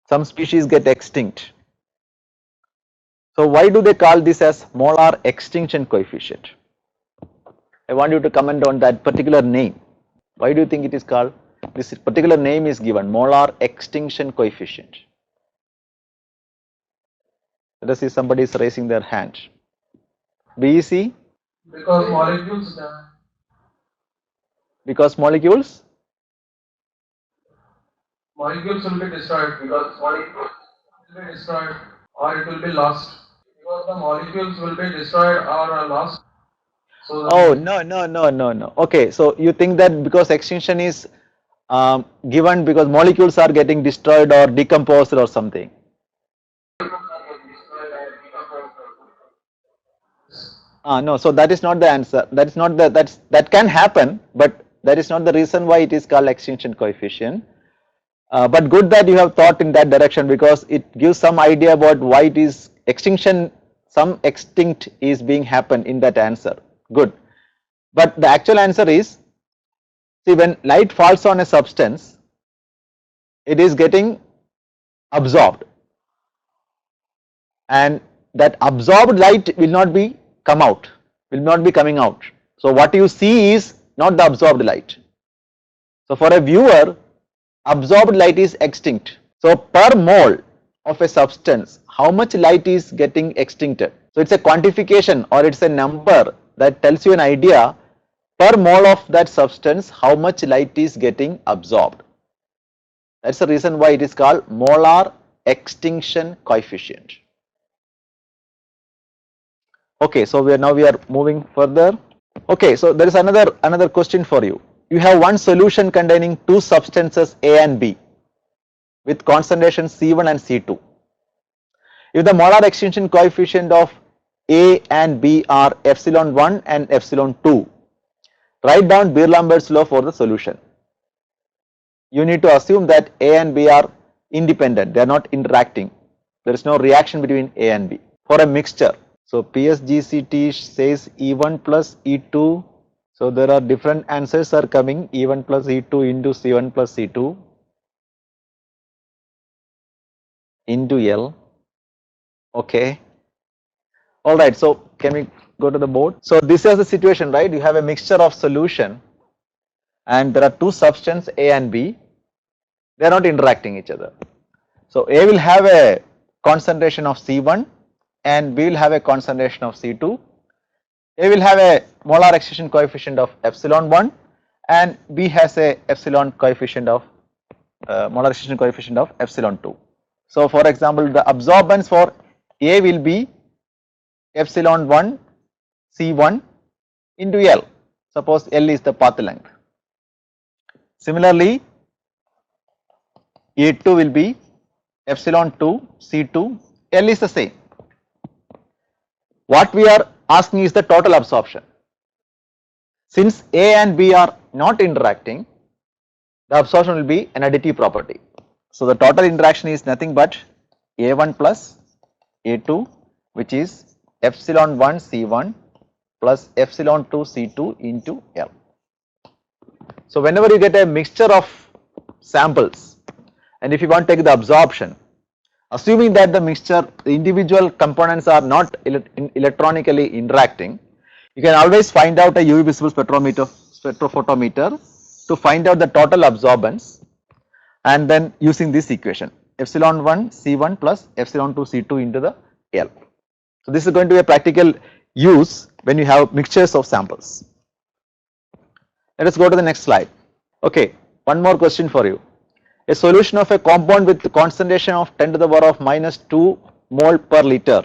some species get extinct. So why do they call this as molar extinction coefficient? I want you to comment on that particular name. Why do you think it is called? This particular name is given, molar extinction coefficient. Let us see, somebody is raising their hand. BEC? Because molecules Because molecules will be destroyed, because molecules will be destroyed or it will be lost, because the molecules will be destroyed or are lost. So oh no. Okay, so you think that because extinction is given because molecules are getting destroyed or decomposed or something. No, so that is not the answer. That is not the that can happen, but that is not the reason why it is called extinction coefficient. But good that you have thought in that direction, because it gives some idea about why it is extinction. Some extinct is being happen in that answer. Good, but the actual answer is, see, when light falls on a substance, it is getting absorbed, and that absorbed light will not be coming out. So what you see is not the absorbed light. So for a viewer, absorbed light is extinct. So per mole of a substance, how much light is getting extincted? So it's a quantification, or it's a number that tells you an idea per mole of that substance how much light is getting absorbed. That's the reason why it is called molar extinction coefficient. Okay, so we are moving further. Okay, so there is another question for you. You have one solution containing two substances A and B with concentration C1 and C2. If the molar extinction coefficient of A and B are epsilon 1 and epsilon 2, write down Beer-Lambert's law for the solution. You need to assume that A and B are independent, they are not interacting. There is no reaction between A and B. For a mixture, so PSGCT says E1 plus E2. So there are different answers are coming, E1 plus E2 into C1 plus C2 into L. Okay. Alright, so can we go to the board? So this is the situation, right? You have a mixture of solution and there are two substances A and B. They are not interacting each other. So A will have a concentration of C1 and B will have a concentration of C2. A will have a molar extinction coefficient of epsilon 1 and B has a epsilon coefficient of molar extinction coefficient of epsilon 2. So for example, the absorbance for A will be epsilon 1 C1 into L. Suppose L is the path length. Similarly, A2 will be epsilon 2 C2, L is the same. What we are asking is the total absorption. Since A and B are not interacting, the absorption will be an additive property. So the total interaction is nothing but A1 plus A2, which is epsilon 1 C1 plus epsilon 2 C2 into L. So whenever you get a mixture of samples, and if you want to take the absorption, assuming that the mixture, the individual components are not electronically interacting, you can always find out a UV visible spectrophotometer to find out the total absorbance, and then using this equation epsilon 1 C1 plus epsilon 2 C2 into the L. So this is going to be a practical use when you have mixtures of samples. Let us go to the next slide. Okay, one more question for you. A solution of a compound with the concentration of 10 to the power of minus 2 mole per liter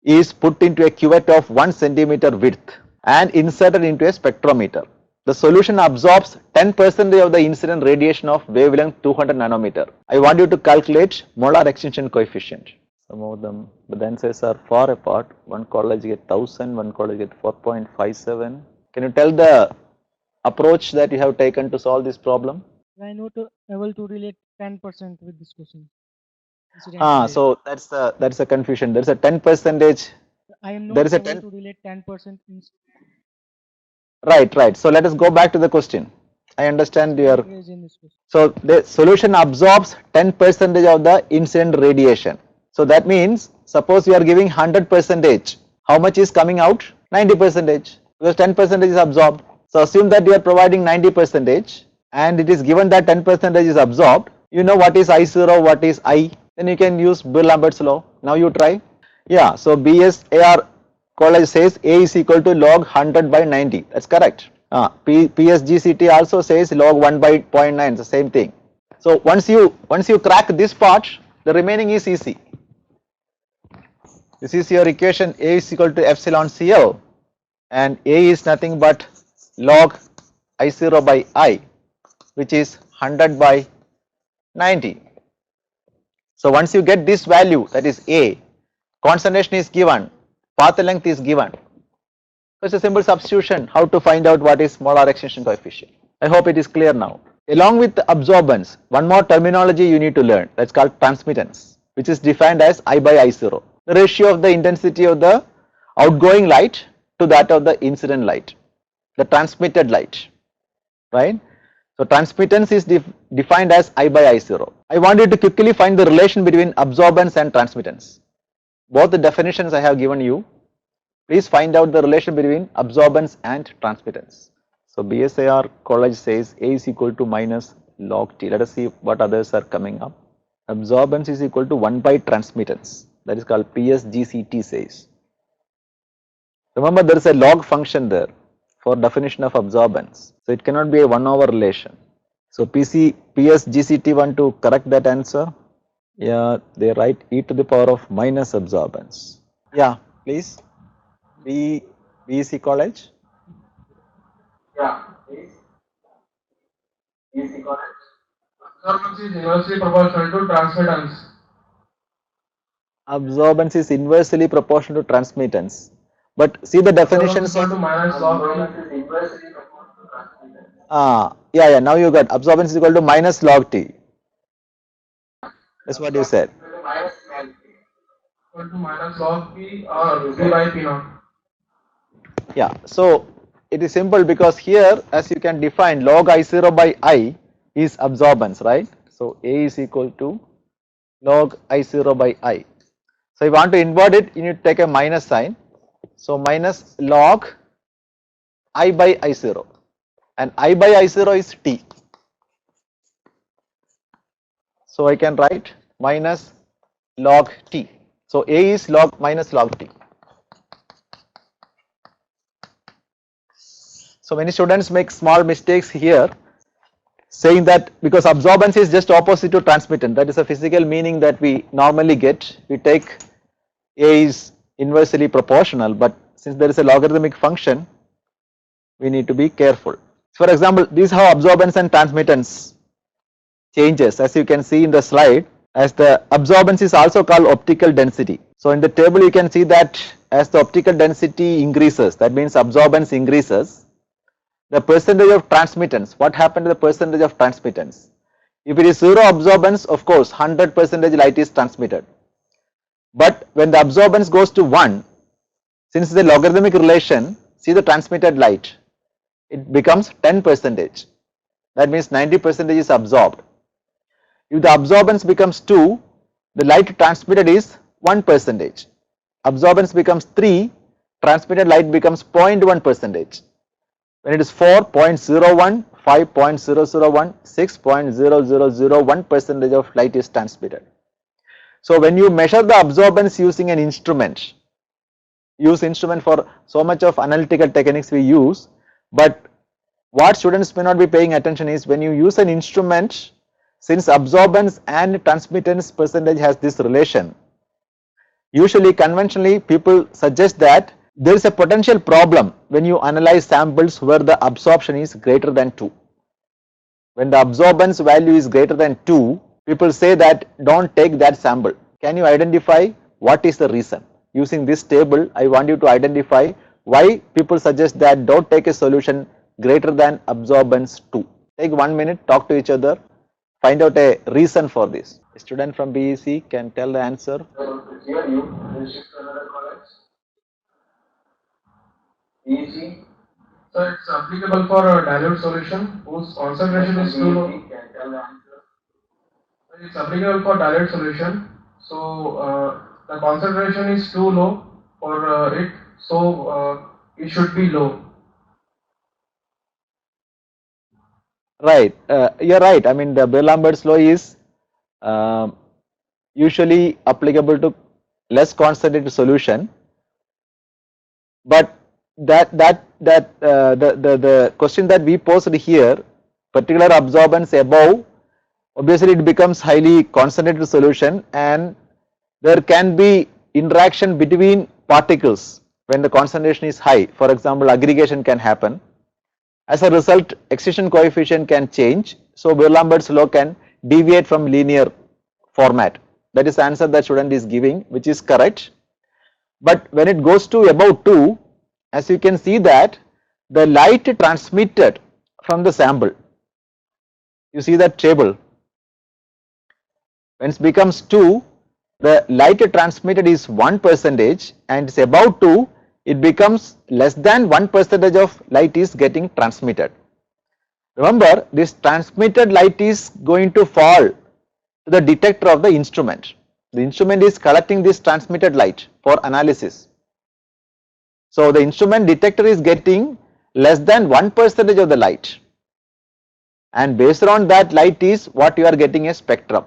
is put into a cuvette of 1 centimeter width and inserted into a spectrometer. The solution absorbs 10% of the incident radiation of wavelength 200 nanometer. I want you to calculate molar extinction coefficient. Some of them, but the answers are far apart. One college get 1000, one college get 4.57. Can you tell the approach that you have taken to solve this problem? I not able to relate 10% with this question. So that's the confusion. There's a 10 percentage. I am There not is a able 10. to relate 10% in Right. So let us go back to the question. I understand your. Raise in this question. So the solution absorbs 10% of the incident radiation. So that means suppose you are giving 100%, how much is coming out? 90%, because 10% is absorbed. So assume that you are providing 90% and it is given that 10% is absorbed. You know what is I0, what is I, then you can use Bill-Lambert's law. Now you try. Yeah, so BSAR college says A is equal to log 100 by 90, that's correct. PSGCT also says log 1 by 0.9, the same thing. So once you crack this part, the remaining is easy. This is your equation. A is equal to epsilon CL and A is nothing but log I0 by I, which is 100 by 90. So once you get this value, that is A, concentration is given, path length is given. It's a simple substitution how to find out what is molar extinction coefficient. I hope it is clear now. Along with absorbance, one more terminology you need to learn, that's called transmittance, which is defined as I by I0, the ratio of the intensity of the outgoing light to that of the incident light, the transmitted light, right? So transmittance is defined as I by I0. I want you to quickly find the relation between absorbance and transmittance. Both the definitions I have given you. Please find out the relation between absorbance and transmittance. So BSAR college says A is equal to minus log T. Let us see what others are coming up. Absorbance is equal to 1 by transmittance. That is called PSGCT says. Remember there is a log function there for definition of absorbance. So it cannot be a 1 over relation. So PSGCT want to correct that answer. Yeah, they write e to the power of minus absorbance. Yeah, please. BEC college. Yeah, please. BC college. Absorbance is inversely proportional to transmittance. Absorbance is inversely proportional to transmittance. But see the definitions. Absorbance is minus log T. Yeah, now you got absorbance is equal to minus log T. That's what you said. Equal to minus log P or P by P naught. Yeah, so it is simple because here as you can define log I0 by I is absorbance, right? So A is equal to log I0 by I. So if you want to invert it, you need to take a minus sign. So minus log I by I0 and I by I0 is T. So I can write minus log T. So A is log minus log T. So many students make small mistakes here saying that because absorbance is just opposite to transmittance, that is a physical meaning that we normally get. We take A is inversely proportional, but since there is a logarithmic function, we need to be careful. For example, this is how absorbance and transmittance changes. As you can see in the slide, as the absorbance is also called optical density. So in the table you can see that as the optical density increases, that means absorbance increases, the percentage of transmittance, what happened to the percentage of transmittance? If it is zero absorbance, of course 100% light is transmitted. But when the absorbance goes to 1, since the logarithmic relation, see the transmitted light, it becomes 10%. That means 90% is absorbed. If the absorbance becomes 2, the light transmitted is 1%. Absorbance becomes 3, transmitted light becomes 0.1%. When it is 4, 0.01, 5, 0.001, 6.0001% of light is transmitted. So when you measure the absorbance using an instrument, use instrument for so much of analytical techniques we use, but what students may not be paying attention is when you use an instrument, since absorbance and transmittance percentage has this relation, usually conventionally people suggest that there is a potential problem when you analyze samples where the absorption is greater than 2. When the absorbance value is greater than 2, people say that don't take that sample. Can you identify what is the reason? Using this table, I want you to identify why people suggest that don't take a solution greater than absorbance 2. Take 1 minute, talk to each other, find out a reason for this. A student from BEC can tell the answer. Here you shift to another college. BC. So it's applicable for a dilute solution whose concentration is too low. It's applicable for dilute solution. So the concentration is too low for it. So it should be low. Right, you're right. I mean, the Beer-Lambert's law is um usually applicable to less concentrated solution, but the question that we posed here, particular absorbance above, obviously it becomes highly concentrated solution, and there can be interaction between particles when the concentration is high. For example, aggregation can happen. As a result, excitation coefficient can change. So Beer-Lambert's law can deviate from linear format. That is the answer that student is giving, which is correct. But when it goes to above 2, as you can see that the light transmitted from the sample, you see that table, when it becomes 2, the light transmitted is 1% and it's above 2, it becomes less than 1% of light is getting transmitted. Remember, this transmitted light is going to fall to the detector of the instrument. The instrument is collecting this transmitted light for analysis. So the instrument detector is getting less than 1% of the light, and based on that light is what you are getting a spectrum.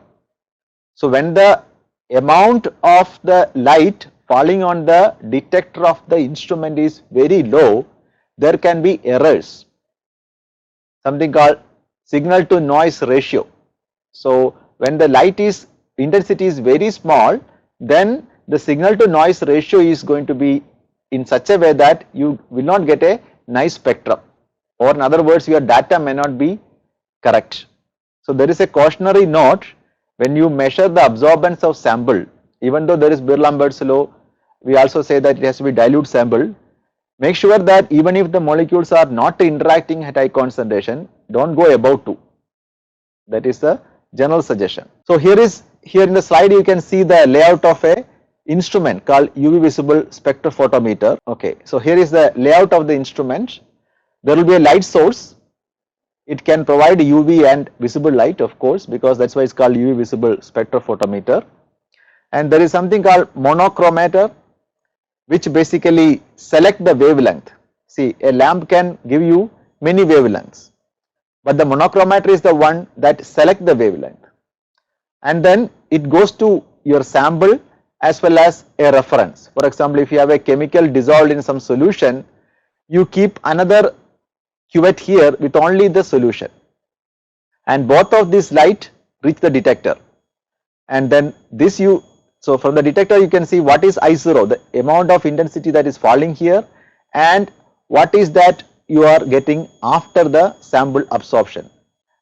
So when the amount of the light falling on the detector of the instrument is very low, there can be errors, something called signal to noise ratio. So when the light is intensity is very small, then the signal to noise ratio is going to be in such a way that you will not get a nice spectrum, or in other words your data may not be correct. So there is a cautionary note when you measure the absorbance of sample. Even though there is Beer-Lambert's law, we also say that it has to be dilute sample. Make sure that even if the molecules are not interacting at high concentration, don't go above 2. That is the general suggestion. So here in the slide you can see the layout of a instrument called UV visible spectrophotometer. Okay, so here is the layout of the instrument. There will be a light source. It can provide UV and visible light, of course, because that's why it's called UV visible spectrophotometer. And there is something called monochromator, which basically select the wavelength. See, a lamp can give you many wavelengths, but the monochromator is the one that select the wavelength, and then it goes to your sample as well as a reference. For example, if you have a chemical dissolved in some solution, you keep another cuvette here with only the solution, and both of these light reach the detector, and then this so from the detector you can see what is I0, the amount of intensity that is falling here, and what is that you are getting after the sample absorption.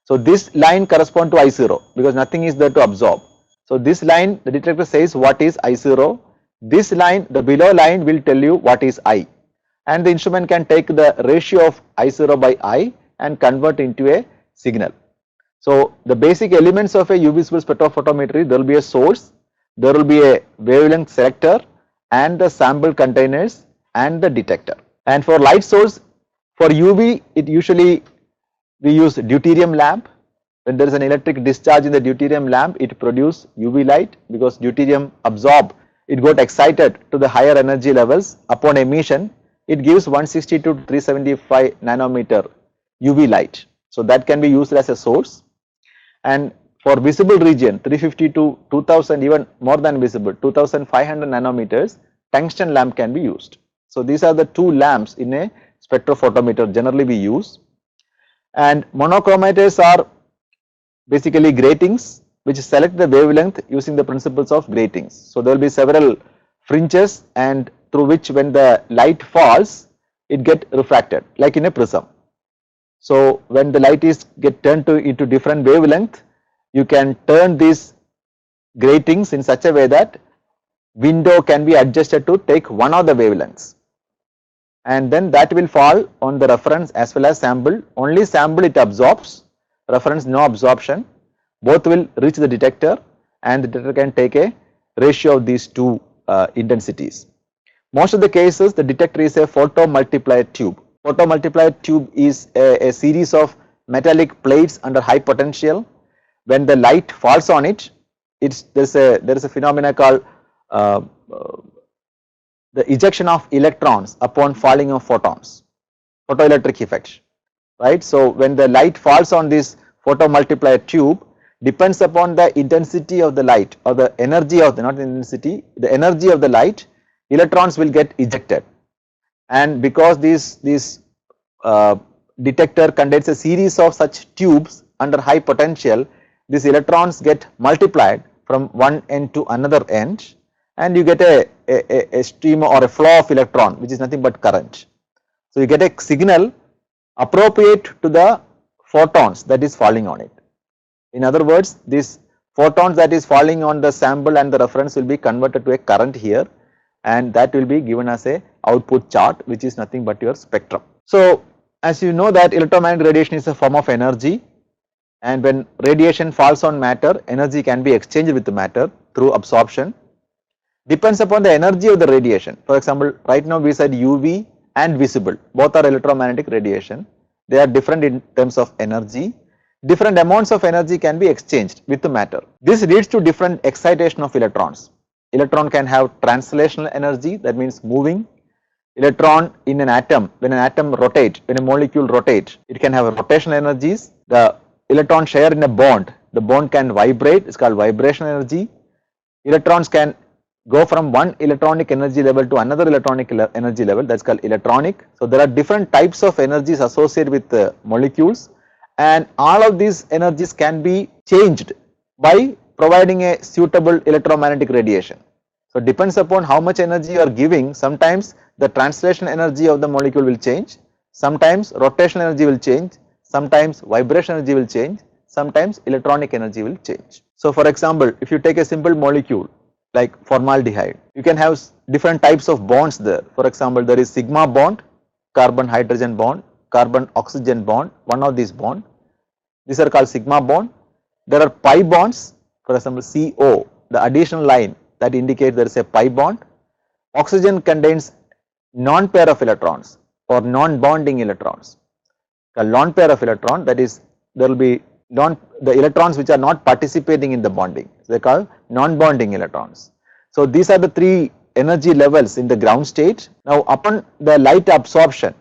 So this line corresponds to I0 because nothing is there to absorb. So this line the detector says what is I0, this line, the below line, will tell you what is I, and the instrument can take the ratio of I0 by I and convert into a signal. So the basic elements of a UV visible spectrophotometry, there will be a source, there will be a wavelength selector, and the sample containers and the detector. And for light source, for UV, it usually we use deuterium lamp. When there is an electric discharge in the deuterium lamp, it produces UV light because deuterium absorb, it got excited to the higher energy levels. Upon emission, it gives 160 to 375 nanometer UV light. So that can be used as a source. And for visible region 350 to 2000, even more than visible 2500 nanometers, tungsten lamp can be used. So these are the two lamps in a spectrophotometer generally we use. And monochromators are basically gratings which select the wavelength using the principles of gratings. So there will be several fringes, and through which when the light falls it get refracted like in a prism. So when the light is get turned into different wavelength, you can turn these gratings in such a way that window can be adjusted to take one of the wavelengths, and then that will fall on the reference as well as sample. Only sample it absorbs, reference no absorption. Both will reach the detector, and the detector can take a ratio of these two intensities. Most of the cases the detector is a photomultiplier tube. Photomultiplier tube is a series of metallic plates under high potential. When the light falls on it, there is a phenomena called uh, the ejection of electrons upon falling of photons, photoelectric effect, right. So when the light falls on this photomultiplier tube, depends upon the intensity of the light or the energy of the, not intensity, the energy of the light, electrons will get ejected. And because this detector contains a series of such tubes under high potential, these electrons get multiplied from one end to another end, and you get a stream or a flow of electron, which is nothing but current. So you get a signal appropriate to the photons that is falling on it. In other words, this photons that is falling on the sample and the reference will be converted to a current here, and that will be given as a output chart, which is nothing but your spectrum. So as you know that electromagnetic radiation is a form of energy, and when radiation falls on matter, energy can be exchanged with the matter through absorption. Depends upon the energy of the radiation. For example, right now we said UV and visible, both are electromagnetic radiation. They are different in terms of energy. Different amounts of energy can be exchanged with the matter. This leads to different excitation of electrons. Electron can have translational energy, that means moving. Electron in an atom, when an atom rotates, when a molecule rotates, it can have rotational energies. The electron share in a bond, the bond can vibrate, it's called vibrational energy. Electrons can go from one electronic energy level to another electronic energy level, that's called electronic. So there are different types of energies associated with the molecules, and all of these energies can be changed by providing a suitable electromagnetic radiation. So depends upon how much energy you are giving, sometimes the translation energy of the molecule will change, sometimes rotational energy will change, sometimes vibration energy will change, sometimes electronic energy will change. So for example, if you take a simple molecule like formaldehyde, you can have different types of bonds there. For example, there is sigma bond, carbon hydrogen bond, carbon oxygen bond, one of these bond, these are called sigma bond. There are pi bonds, for example CO, the additional line that indicates there is a pi bond. Oxygen contains non-pair of electrons or non-bonding electrons. A lone pair of electron, that is there will be the electrons which are not participating in the bonding, so they are called non-bonding electrons. So these are the three energy levels in the ground state. Now upon the light absorption,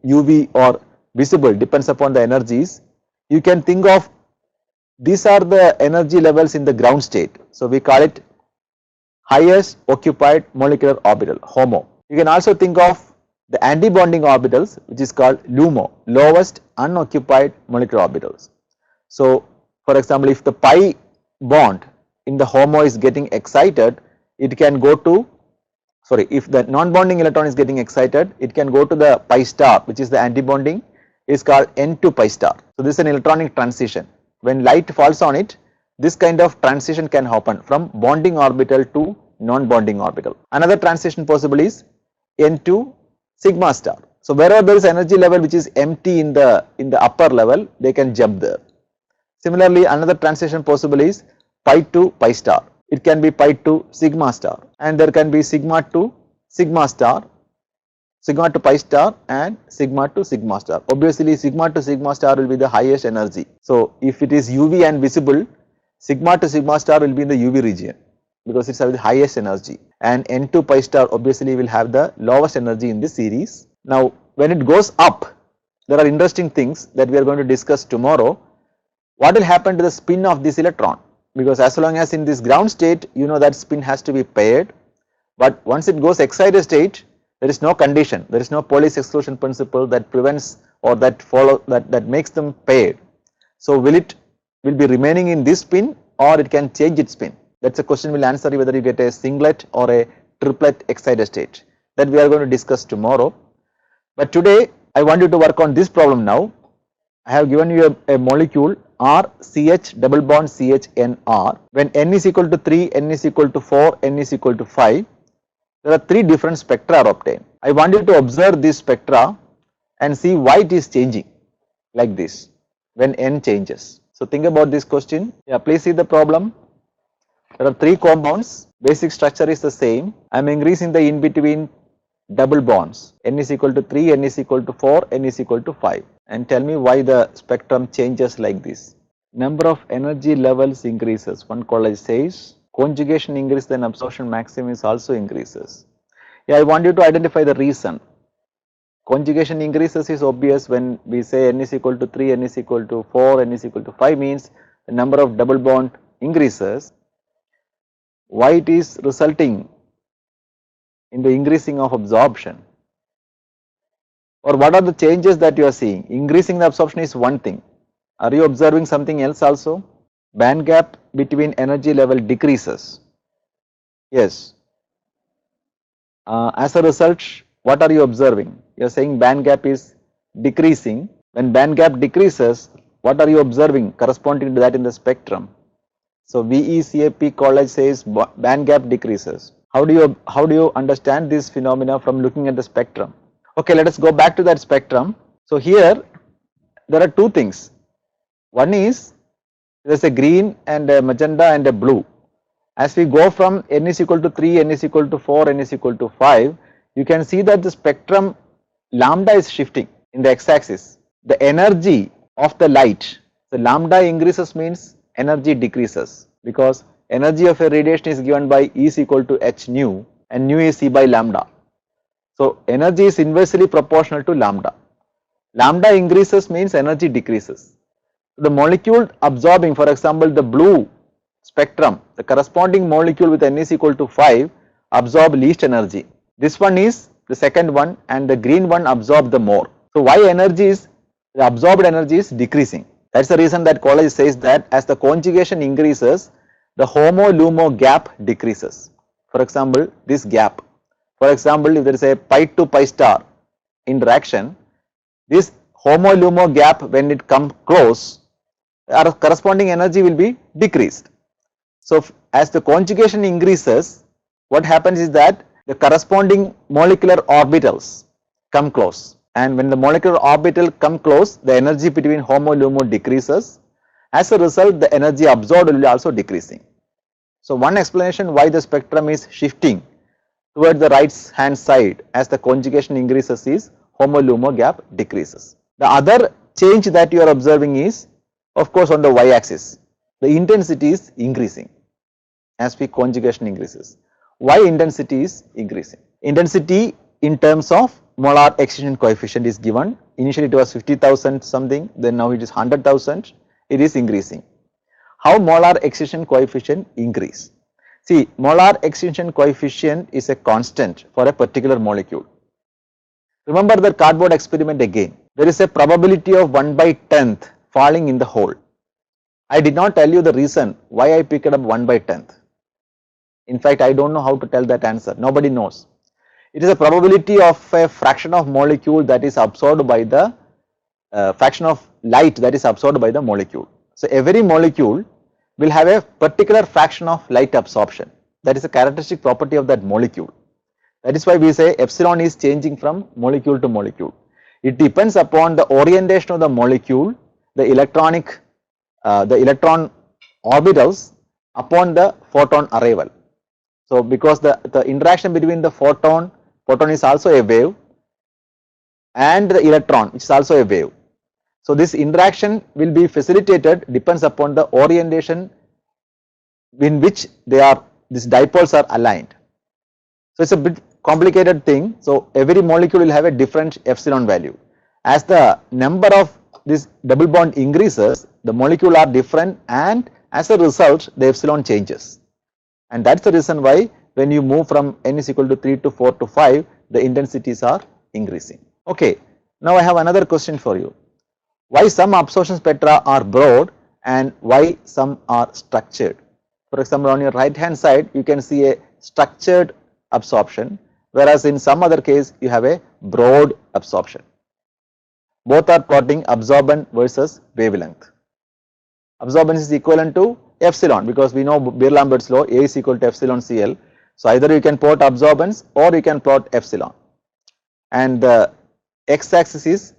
UV or visible, depends upon the energies, you can think of these are the energy levels in the ground state. So we call it highest occupied molecular orbital, HOMO. You can also think of the anti-bonding orbitals, which is called LUMO, lowest unoccupied molecular orbitals. So for example, if the pi bond in the HOMO is getting excited, it can go to, sorry, if the non-bonding electron is getting excited, it can go to the pi star, which is the anti-bonding, is called N to pi star. So this is an electronic transition. When light falls on it, this kind of transition can happen from bonding orbital to non-bonding orbital. Another transition possible is N to sigma star. So wherever there is energy level which is empty in the upper level, they can jump there. Similarly, another transition possible is pi to pi star. It can be pi to sigma star, and there can be sigma to sigma star, sigma to pi star, and sigma to sigma star. Obviously, sigma to sigma star will be the highest energy. So if it is UV and visible, sigma to sigma star will be in the UV region because it has the highest energy, and N to pi star obviously will have the lowest energy in this series. Now when it goes up, there are interesting things that we are going to discuss tomorrow. What will happen to the spin of this electron? Because as long as in this ground state, you know that spin has to be paired, but once it goes excited state, there is no condition, there is no Pauli's exclusion principle that prevents or that makes them paired. So will be remaining in this spin, or it can change its spin? That's a question we'll answer, whether you get a singlet or a triplet excited state, that we are going to discuss tomorrow. But today I want you to work on this problem now. I have given you a molecule RCH double bond CHNR. When N is equal to 3, N is equal to 4, N is equal to 5, there are three different spectra are obtained. I want you to observe this spectra and see why it is changing like this when N changes. So think about this question. Yeah, please see the problem. There are three compounds, basic structure is the same. I am increasing the in between double bonds, n is equal to 3, n is equal to 4, n is equal to 5, and tell me why the spectrum changes like this. Number of energy levels increases. One college says conjugation increase, then absorption maximum is also increases. Yeah, I want you to identify the reason. Conjugation increases is obvious when we say n is equal to 3, n is equal to 4, n is equal to 5 means the number of double bond increases. Why it is resulting in the increasing of absorption? Or what are the changes that you are seeing? Increasing the absorption is one thing. Are you observing something else also? Band gap between energy level decreases. Yes. As a result, what are you observing? You are saying band gap is decreasing. When band gap decreases, what are you observing corresponding to that in the spectrum? So VECAP college says band gap decreases. How do you understand this phenomena from looking at the spectrum? Okay, let us go back to that spectrum. So here there are two things. One is there is a green and a magenta and a blue. As we go from n is equal to 3, n is equal to 4, n is equal to 5, you can see that the spectrum lambda is shifting in the x-axis. The energy of the light, the lambda increases means energy decreases, because energy of a radiation is given by E is equal to h nu, and nu is E by lambda. So energy is inversely proportional to lambda. Lambda increases means energy decreases. The molecule absorbing, for example, the blue spectrum, the corresponding molecule with n is equal to 5 absorb least energy. This one is the second one, and the green one absorb the more. So why the absorbed energy is decreasing? That is the reason that college says that as the conjugation increases, the HOMO-LUMO gap decreases. For example, this gap. For example, if there is a pi to pi star interaction, this HOMO-LUMO gap, when it comes close, our corresponding energy will be decreased. So as the conjugation increases, what happens is that the corresponding molecular orbitals come close, and when the molecular orbital come close, the energy between HOMO-LUMO decreases. As a result, the energy absorbed will be also decreasing. So one explanation why the spectrum is shifting toward the right hand side as the conjugation increases is HOMO-LUMO gap decreases. The other change that you are observing is, of course, on the y-axis, the intensity is increasing as the conjugation increases. Why intensity is increasing? Intensity in terms of molar excitation coefficient is given. Initially it was 50,000 something, then now it is 100,000, it is increasing. How molar excitation coefficient increase? See, molar excitation coefficient is a constant for a particular molecule. Remember the cardboard experiment again. There is a probability of 1 by 10th falling in the hole. I did not tell you the reason why I picked up 1 by 10th. In fact, I don't know how to tell that answer. Nobody knows. It is a probability of a fraction of molecule that is absorbed by the fraction of light that is absorbed by the molecule. So every molecule will have a particular fraction of light absorption. That is a characteristic property of that molecule. That is why we say epsilon is changing from molecule to molecule. It depends upon the orientation of the molecule, the electron orbitals upon the photon arrival. So because the interaction between the photon is also a wave, and the electron, which is also a wave. So this interaction will be facilitated depends upon the orientation in which these dipoles are aligned. So it's a bit complicated thing. So every molecule will have a different epsilon value. As the number of this double bond increases, the molecule are different, and as a result the epsilon changes. And that's the reason why when you move from n is equal to 3 to 4 to 5, the intensities are increasing. Okay, now I have another question for you. Why some absorption spectra are broad and why some are structured? For example, on your right hand side you can see a structured absorption, whereas in some other case you have a broad absorption. Both are plotting absorbance versus wavelength. Absorbance is equivalent to epsilon, because we know Beer-Lambert's law, A is equal to epsilon CL. So either you can plot absorbance or you can plot epsilon, and the x-axis is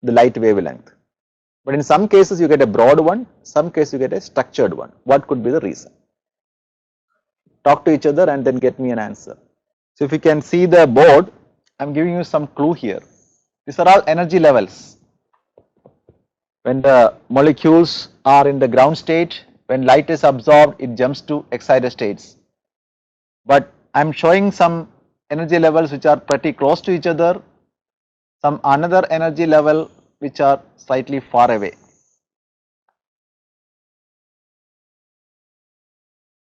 the light wavelength. But in some cases you get a broad one, some cases you get a structured one. What could be the reason? Talk to each other and then get me an answer. So if you can see the board, I am giving you some clue here. These are all energy levels. When the molecules are in the ground state, when light is absorbed, it jumps to excited states. But I am showing some energy levels which are pretty close to each other, some another energy level which are slightly far away.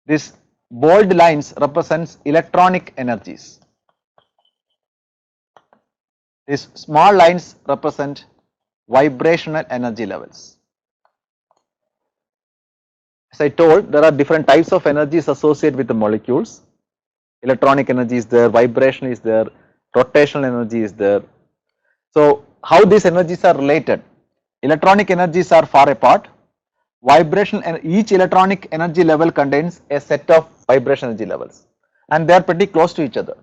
This bold lines represents electronic energies. These small lines represent vibrational energy levels. As I told, there are different types of energies associated with the molecules. Electronic energy is there, vibration is there, rotational energy is there. So how these energies are related? Electronic energies are far apart. Vibration and each electronic energy level contains a set of vibration energy levels, and they are pretty close to each other.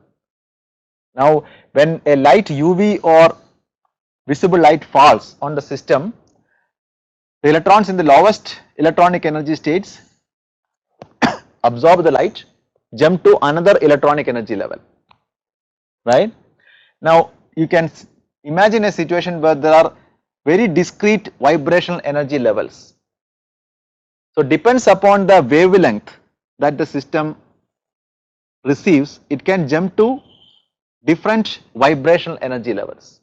Now when a light UV or visible light falls on the system, the electrons in the lowest electronic energy states absorb the light, jump to another electronic energy level, right? Now you can imagine a situation where there are very discrete vibrational energy levels. So depends upon the wavelength that the system receives, it can jump to different vibrational energy levels.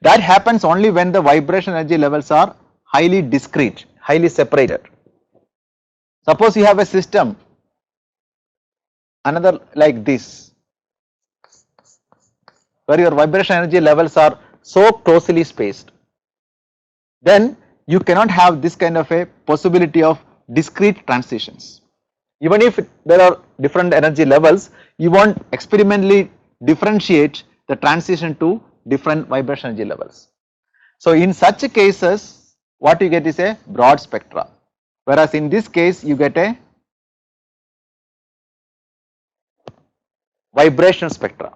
That happens only when the vibration energy levels are highly discrete, highly separated. Suppose you have a system, another like this, where your vibration energy levels are so closely spaced, then you cannot have this kind of a possibility of discrete transitions. Even if there are different energy levels, you won't experimentally differentiate the transition to different vibration energy levels. So in such cases, what you get is a broad spectra, whereas in this case you get a vibration spectra.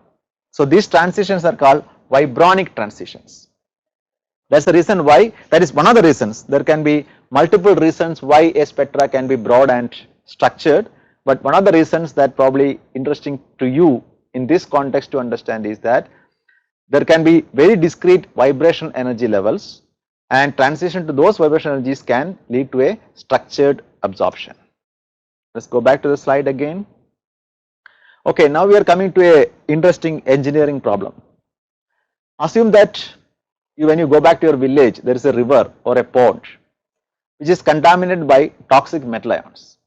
So these transitions are called vibronic transitions. That's the reason why, that is one of the reasons. There can be multiple reasons why a spectra can be broad and structured, but one of the reasons that probably interesting to you in this context to understand is that there can be very discrete vibration energy levels, and transition to those vibration energies can lead to a structured absorption. Let's go back to the slide again. Okay, now we are coming to a interesting engineering problem. Assume that when you go back to your village, there is a river or a pond which is contaminated by toxic metal ions.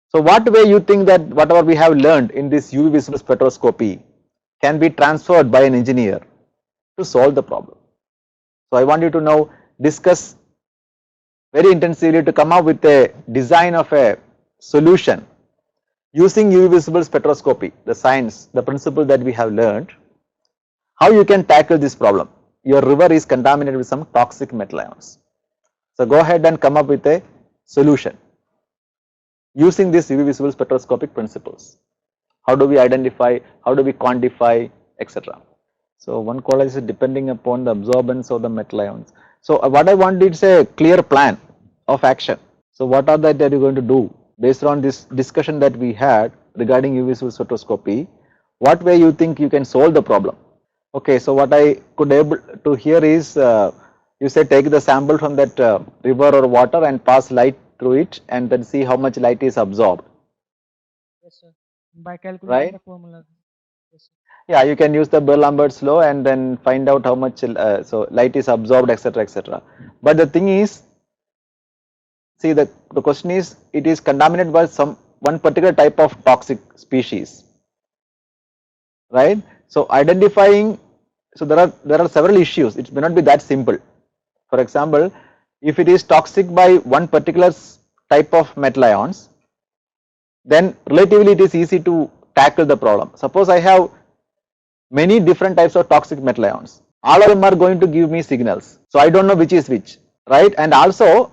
So what way you think that whatever we have learned in this UV visible spectroscopy can be transferred by an engineer to solve the problem? So I want you to now discuss very intensively to come up with a design of a solution using UV visible spectroscopy, the science, the principle that we have learned, how you can tackle this problem. Your river is contaminated with some toxic metal ions. So go ahead and come up with a solution using these UV visible spectroscopic principles. How do we identify, how do we quantify, etc. So one college is depending upon the absorbance of the metal ions. So what I want is a clear plan of action. So what are that you going to do based on this discussion that we had regarding UV visible spectroscopy? What way you think you can solve the problem? Okay, so what I could able to hear is you say take the sample from that river or water and pass light through it and then see how much light is absorbed. Yes, sir. By calculating Right? the formula. Yes, sir. Yeah, you can use the Bell-Lambert's law and then find out how much so light is absorbed, etc., etc. But the thing is, see the question is, it is contaminated by one particular type of toxic species, right? So identifying, so there are several issues. It may not be that simple. For example, if it is toxic by one particular type of metal ions, then relatively it is easy to tackle the problem. Suppose I have many different types of toxic metal ions. All of them are going to give me signals. So I don't know which is which, right? And also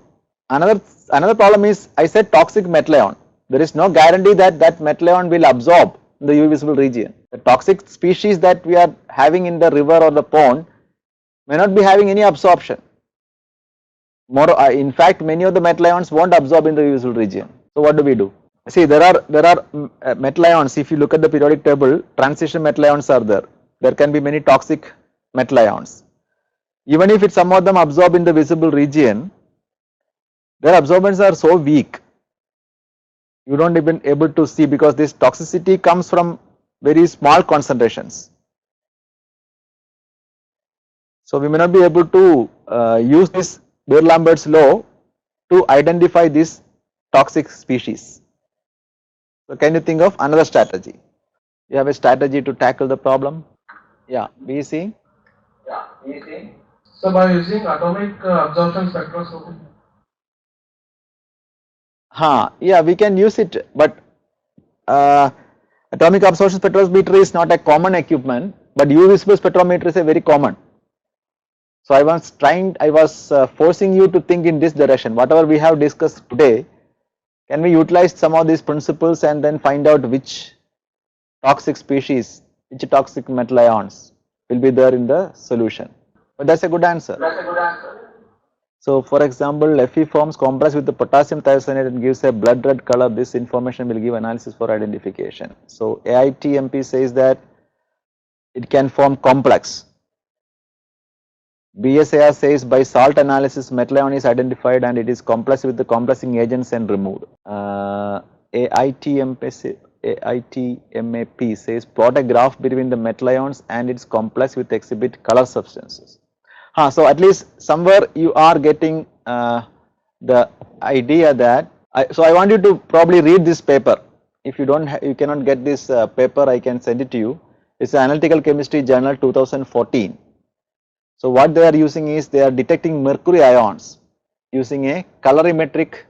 another problem is, I said toxic metal ion. There is no guarantee that that metal ion will absorb in the UV visible region. The toxic species that we are having in the river or the pond may not be having any absorption. More, in fact, many of the metal ions won't absorb in the UV visible region. So what do we do? See, there are metal ions. If you look at the periodic table, transition metal ions are there. There can be many toxic metal ions. Even if some of them absorb in the visible region, their absorbance are so weak, you don't even able to see, because this toxicity comes from very small concentrations. So we may not be able to use this Beer-Lambert's law to identify this toxic species. So can you think of another strategy? You have a strategy to tackle the problem? Yeah, BC. So by using atomic absorption spectroscopy. Yeah, we can use it, but atomic absorption spectrometer is not a common equipment, but UV visible spectrometer is a very common. So I was forcing you to think in this direction. Whatever we have discussed today, can we utilize some of these principles and then find out which toxic species, which toxic metal ions will be there in the solution? But that's a good answer. So for example, Fe forms complex with the potassium thiocyanate and gives a blood red color. This information will give analysis for identification. So AITMP says that it can form complex. BSAR says by salt analysis metal ion is identified and it is complex with the complexing agents and removed. AITMP says plot a graph between the metal ions and its complex with exhibit color substances. So at least somewhere you are getting the idea that so I want you to probably read this paper. If you you cannot get this paper, I can send it to you. It's an Analytical Chemistry Journal 2014. So what they are using is they are detecting mercury ions using a colorimetric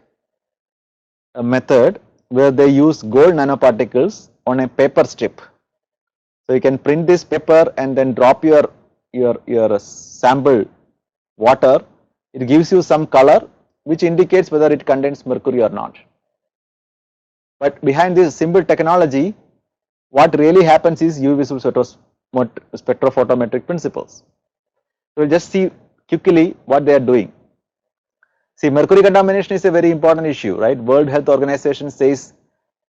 method where they use gold nanoparticles on a paper strip. So you can print this paper and then drop your sample water. It gives you some color which indicates whether it contains mercury or not. But behind this simple technology, what really happens is UV visible spectrophotometric principles. We'll just see quickly what they are doing. See, mercury contamination is a very important issue, right? World Health Organization says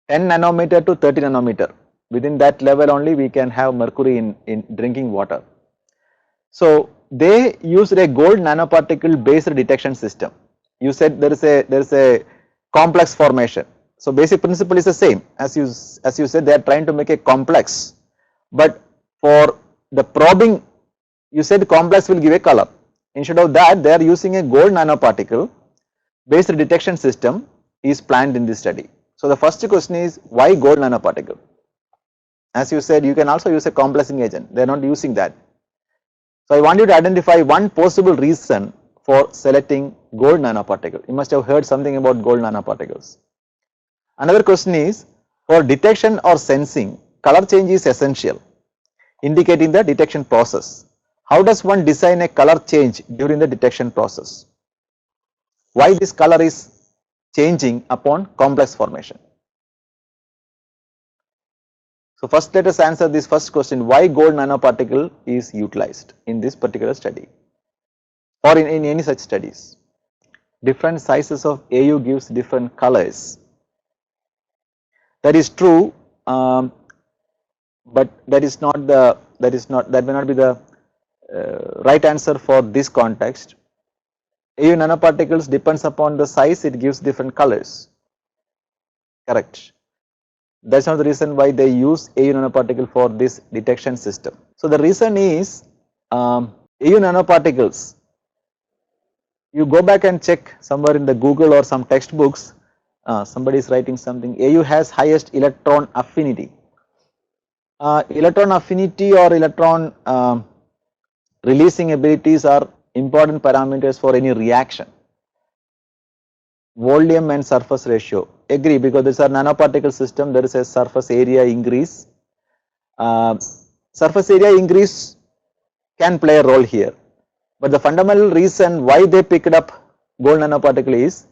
10 nanometer to 30 nanometer. Within that level only we can have mercury in drinking water. So they used a gold nanoparticle based detection system. You said there is a complex formation. So basic principle is the same as you said. They are trying to make a complex, but for the probing, you said complex will give a color. Instead of that, they are using a gold nanoparticle based detection system is planned in this study. So the first question is, why gold nanoparticle? As you said, you can also use a complexing agent. They are not using that. So I want you to identify one possible reason for selecting gold nanoparticle. You must have heard something about gold nanoparticles. Another question is, for detection or sensing, color change is essential, indicating the detection process. How does one design a color change during the detection process? Why this color is changing upon complex formation? So first let us answer this first question, why gold nanoparticle is utilized in this particular study or in any such studies. Different sizes of AU gives different colors. That is true, but that may not be the right answer for this context. AU nanoparticles depends upon the size, it gives different colors. Correct. That's not the reason why they use AU nanoparticle for this detection system. So the reason is AU nanoparticles, you go back and check somewhere in the Google or some textbooks, somebody is writing something, AU has highest electron affinity. Electron affinity or electron releasing abilities are important parameters for any reaction. Volume and surface ratio, agree, because this is a nanoparticle system, there is a surface area increase. Surface area increase can play a role here, but the fundamental reason why they picked up gold nanoparticle is,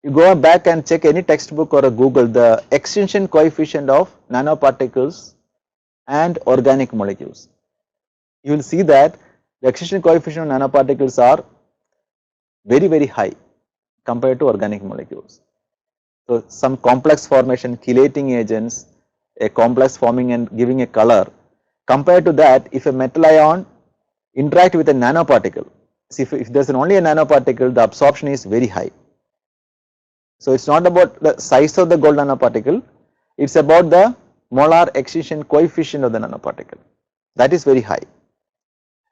you go back and check any textbook or a Google, the extinction coefficient of nanoparticles and organic molecules. You will see that the extinction coefficient of nanoparticles are very high compared to organic molecules. So some complex formation, chelating agents, a complex forming and giving a color. Compared to that, if a metal ion interact with a nanoparticle, see if there is only a nanoparticle, the absorption is very high. So it's not about the size of the gold nanoparticle, it's about the molar excitation coefficient of the nanoparticle, that is very high.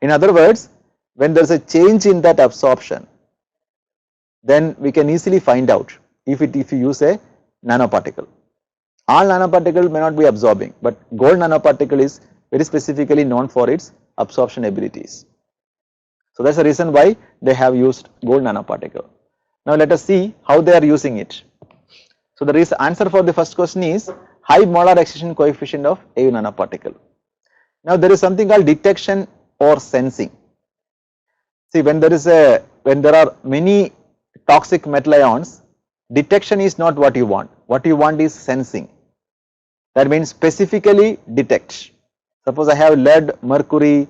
In other words, when there is a change in that absorption, then we can easily find out if you use a nanoparticle. All nanoparticle may not be absorbing, but gold nanoparticle is very specifically known for its absorption abilities. So that's the reason why they have used gold nanoparticle. Now let us see how they are using it. So the answer for the first question is high molar excitation coefficient of AU nanoparticle. Now there is something called detection or sensing. See, when there are many toxic metal ions, detection is not what you want. What you want is sensing. That means specifically detect. Suppose I have lead, mercury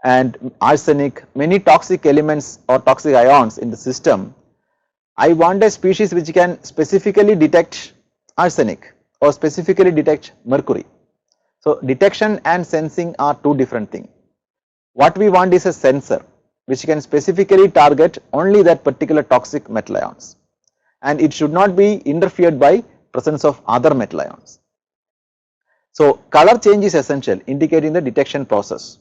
and arsenic, many toxic elements or toxic ions in the system. I want a species which can specifically detect arsenic or specifically detect mercury. So detection and sensing are two different things. What we want is a sensor which can specifically target only that particular toxic metal ions, and it should not be interfered by presence of other metal ions. So color change is essential, indicating the detection process.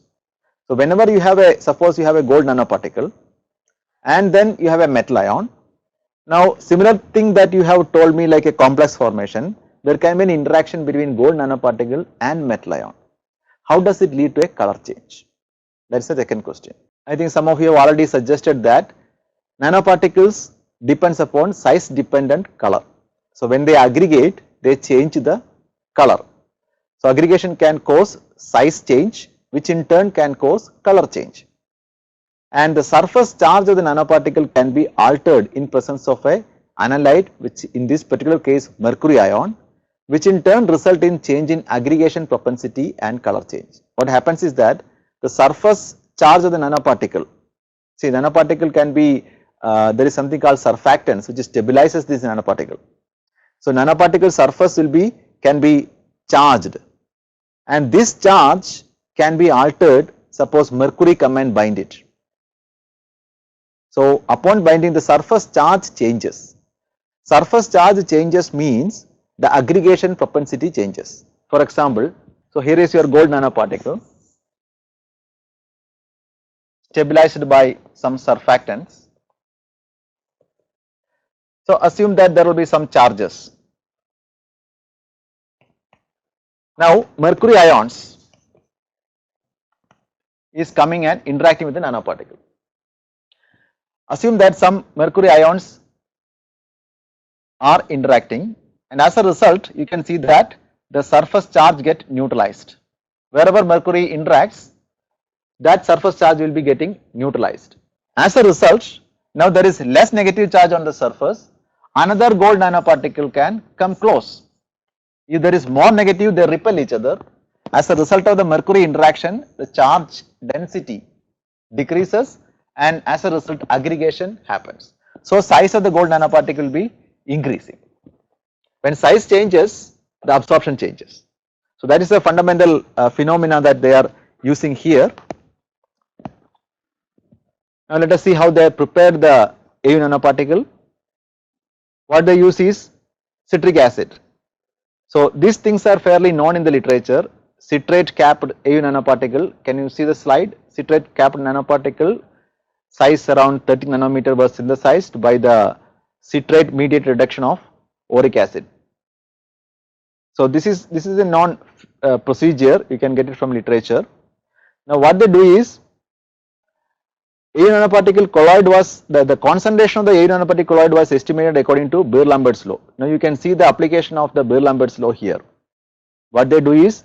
So whenever you have suppose you have a gold nanoparticle and then you have a metal ion. Now similar thing that you have told me, like a complex formation, there can be an interaction between gold nanoparticle and metal ion. How does it lead to a color change? That is the second question. I think some of you have already suggested that nanoparticles depends upon size dependent color. So when they aggregate, they change the color. So aggregation can cause size change, which in turn can cause color change. And the surface charge of the nanoparticle can be altered in presence of a analyte, which in this particular case mercury ion, which in turn result in change in aggregation propensity and color change. What happens is that the surface charge of the nanoparticle, see nanoparticle can be, there is something called surfactants which stabilizes this nanoparticle. So nanoparticle surface can be charged, and this charge can be altered. Suppose mercury come and bind it. So upon binding, the surface charge changes. Surface charge changes means the aggregation propensity changes. For example, so here is your gold nanoparticle stabilized by some surfactants. So assume that there will be some charges. Now mercury ions is coming and interacting with the nanoparticle. Assume that some mercury ions are interacting, and as a result you can see that the surface charge get neutralized. Wherever mercury interacts, that surface charge will be getting neutralized. As a result, now there is less negative charge on the surface, another gold nanoparticle can come close. If there is more negative, they repel each other. As a result of the mercury interaction, the charge density decreases, and as a result aggregation happens. So size of the gold nanoparticle will be increasing. When size changes, the absorption changes. So that is the fundamental phenomena that they are using here. Now let us see how they prepare the AU nanoparticle. What they use is citric acid. So these things are fairly known in the literature. Citrate capped AU nanoparticle. Can you see the slide? Citrate capped nanoparticle size around 30 nanometer was synthesized by the citrate mediated reduction of uric acid. So this is a known procedure. You can get it from literature. Now what they do is, AU nanoparticle colloid was the concentration of the AU nanoparticle colloid was estimated according to Beer-Lambert's law. Now you can see the application of the Beer-Lambert's law here. What they do is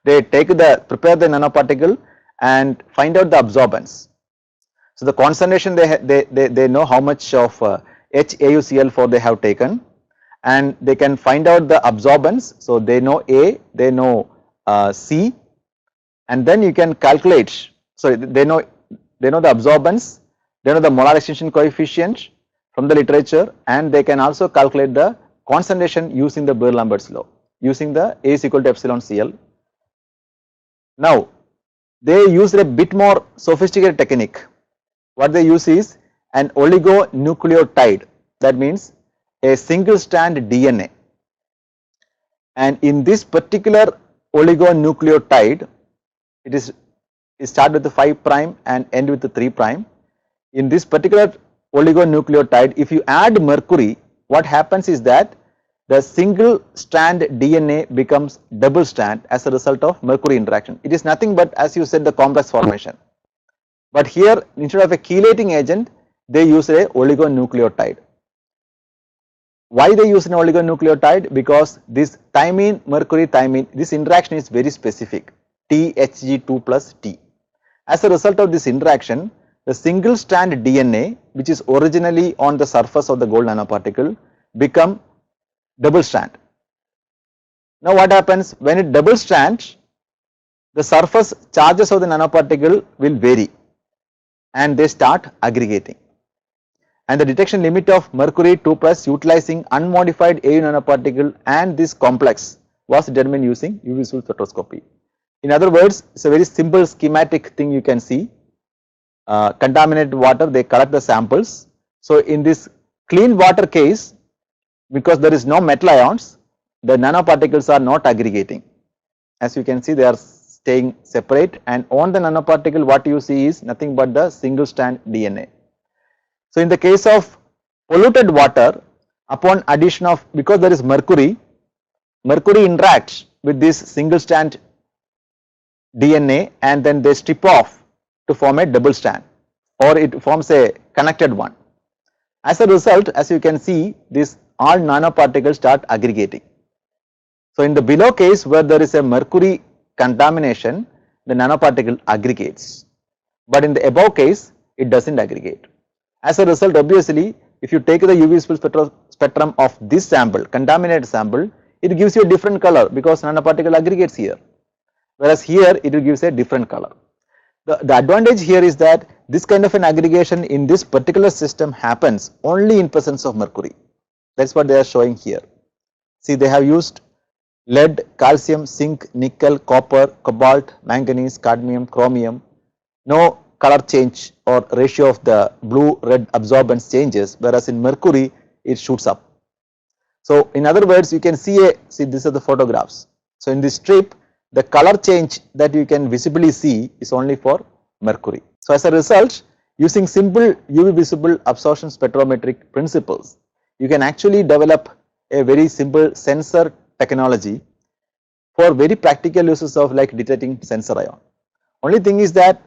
they prepare the nanoparticle and find out the absorbance. So the concentration they know how much of HAuCl4 they have taken, and they can find out the absorbance. So they know A, they know C, and then you can calculate. So they know the absorbance, they know the molar extinction coefficient from the literature, and they can also calculate the concentration using the Beer-Lambert's law, using the A is equal to epsilon Cl. Now, they use a bit more sophisticated technique. What they use is an oligonucleotide, that means a single strand DNA, and in this particular oligonucleotide, it start with the 5 prime and end with the 3 prime. In this particular oligonucleotide, if you add mercury, what happens is that the single strand DNA becomes double strand as a result of mercury interaction. It is nothing but, as you said, the complex formation. But here, instead of a chelating agent, they use a oligonucleotide. Why they use an oligonucleotide? Because this thymine, mercury, thymine, this interaction is very specific, THG2 plus T. As a result of this interaction, the single strand DNA, which is originally on the surface of the gold nanoparticle, become double strand. Now what happens when it double strands? The surface charges of the nanoparticle will vary and they start aggregating. And the detection limit of mercury 2 plus utilizing unmodified AU nanoparticle and this complex was determined using UV visible spectroscopy. In other words, it's a very simple schematic thing you can see. Contaminated water, they collect the samples. So in this clean water case, because there is no metal ions, the nanoparticles are not aggregating. As you can see, they are staying separate, and on the nanoparticle what you see is nothing but the single strand DNA. So in the case of polluted water, upon addition of, because there is mercury interacts with this single strand DNA and then they strip off to form a double strand, or it forms a connected one. As a result, as you can see, this all nanoparticles start aggregating. So in the below case where there is a mercury contamination, the nanoparticle aggregates, but in the above case it does not aggregate. As a result, obviously, if you take the UV visible spectrum of this sample, contaminated sample, it gives you a different color because nanoparticle aggregates here, whereas here it will gives a different color. The advantage here is that this kind of an aggregation in this particular system happens only in presence of mercury. That is what they are showing here. See, they have used lead, calcium, zinc, nickel, copper, cobalt, manganese, cadmium, chromium. No color change or ratio of the blue red absorbance changes, whereas in mercury it shoots up. So in other words, you can see these are the photographs. So in this strip, the color change that you can visibly see is only for mercury. So as a result, using simple UV visible absorption spectrometric principles, you can actually develop a very simple sensor technology for very practical uses of like detecting sensor ion. Only thing is that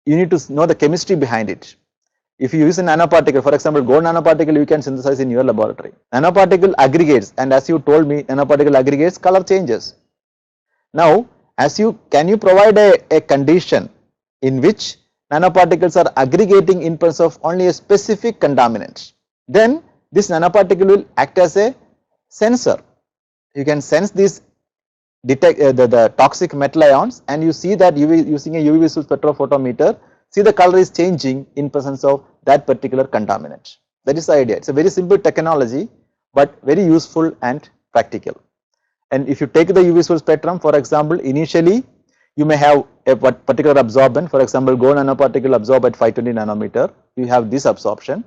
you need to know the chemistry behind it. If you use a nanoparticle, for example, gold nanoparticle you can synthesize in your laboratory. Nanoparticle aggregates, and as you told me, nanoparticle aggregates, color changes. Now, can you provide a condition in which nanoparticles are aggregating in presence of only a specific contaminant? Then this nanoparticle will act as a sensor. You can sense this the toxic metal ions, and you see that using a UV visible spectrophotometer, see the color is changing in presence of that particular contaminant. That is the idea. It's a very simple technology, but very useful and practical. And if you take the UV visible spectrum, for example, initially you may have a particular absorbance. For example, gold nanoparticle absorb at 520 nanometer. You have this absorption.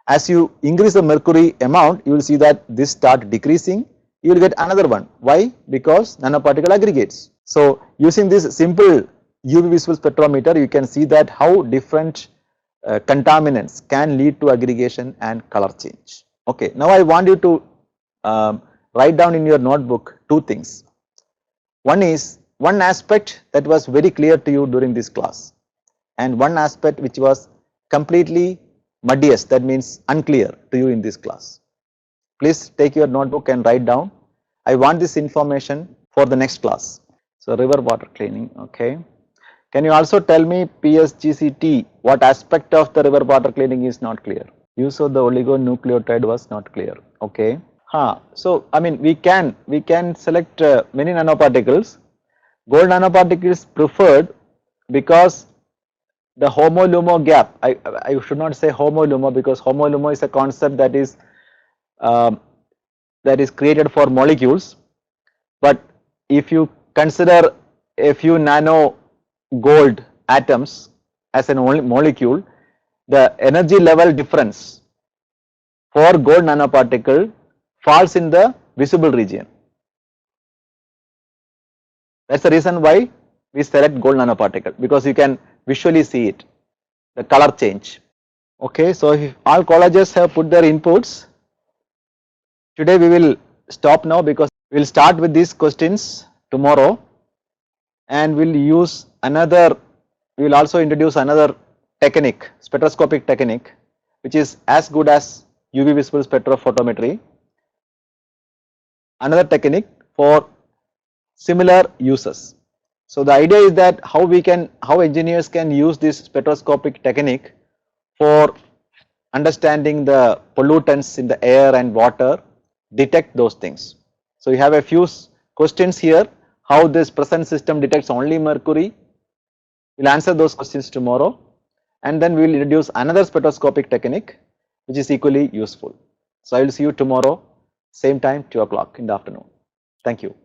As you increase the mercury amount, you will see that this start decreasing. You will get another one. Why? Because nanoparticle aggregates. So using this simple UV visible spectrometer, you can see that how different contaminants can lead to aggregation and color change. Okay, now I want you to write down in your notebook two things. One is one aspect that was very clear to you during this class, and one aspect which was completely muddiest, that means unclear to you in this class. Please take your notebook and write down. I want this information for the next class. So river water cleaning, okay. Can you also tell me PSGCT, what aspect of the river water cleaning is not clear? Use of the oligonucleotide was not clear, okay. So I mean we can select many nanoparticles. Gold nanoparticles preferred because the HOMO-LUMO gap, I should not say HOMO-LUMO because HOMO-LUMO is a concept that is that is created for molecules, but if you consider a few nano gold atoms as an only molecule, the energy level difference for gold nanoparticle falls in the visible region. That's the reason why we select gold nanoparticle, because you can visually see it, the color change. Okay, so if all colleges have put their inputs, today we will stop now because we will start with these questions tomorrow, and we'll use another, we will also introduce another technique, spectroscopic technique, which is as good as UV visible spectrophotometry, another technique for similar uses. So the idea is that how engineers can use this spectroscopic technique for understanding the pollutants in the air and water, detect those things. So you have a few questions here, how this present system detects only mercury. We'll answer those questions tomorrow, and then we will introduce another spectroscopic technique which is equally useful. So I will see you tomorrow, same time, 2 o'clock in the afternoon. Thank you.